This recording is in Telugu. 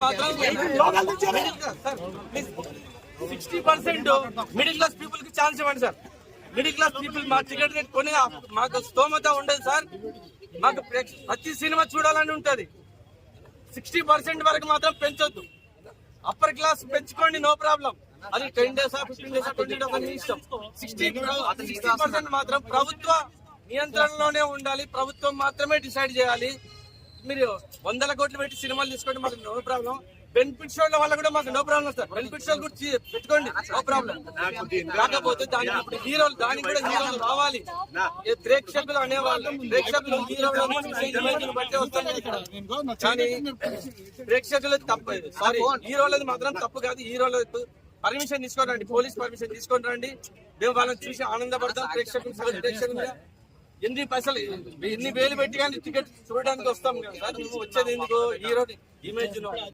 60% మిడిల్ క్లాస్ పీపుల్ కి ఛాన్స్ ఇవ్వండి సార్. మిడిల్ క్లాస్ పీపుల్ మా టికెట్ రేట్ కొని మాకు స్తోమత ఉండదు సార్. మాకు ప్రతి సినిమా చూడాలని ఉంటది. 60% వరకు మాత్రం పెంచొద్దు. అప్పర్ క్లాస్ పెంచుకోండి, నో ప్రాబ్లం. అది 10 days 15 days 20 days అని ఇష్టం. 60% మాత్రం ప్రభుత్వ నియంత్రణలోనే ఉండాలి. ప్రభుత్వం మాత్రమే డిసైడ్ చేయాలి. మీరు 100 కోట్లు పెట్టి సినిమాలు తీసుకోండి, మాకు నో ప్రాబ్లం. బెనిఫిట్ షోల వల్ల కూడా మాకు నో ప్రాబ్లం సార్. బెనిఫిట్ షోలు కూడా పెట్టుకోండి, నో ప్రాబ్లం. కాకపోతే దానికి ఇప్పుడు హీరోలు, దానికి కూడా హీరోలు రావాలి. ప్రేక్షకులు అనేవాళ్ళు, ప్రేక్షకులు హీరోలను బట్టే వస్తుంది. కానీ ప్రేక్షకులు తప్పు, సారీ హీరోలది మాత్రం తప్పు కాదు. హీరోలకు పర్మిషన్ తీసుకొని రండి, పోలీస్ పర్మిషన్ తీసుకొని రండి. మేము వాళ్ళని చూసి ఆనందపడతాం. ప్రేక్షకులు ఎన్ని పైసలు, ఎన్ని వేలు పెట్టి కానీ టికెట్ చూడడానికి వస్తాం కదా సార్. వచ్చేది ఎందుకు? Hero image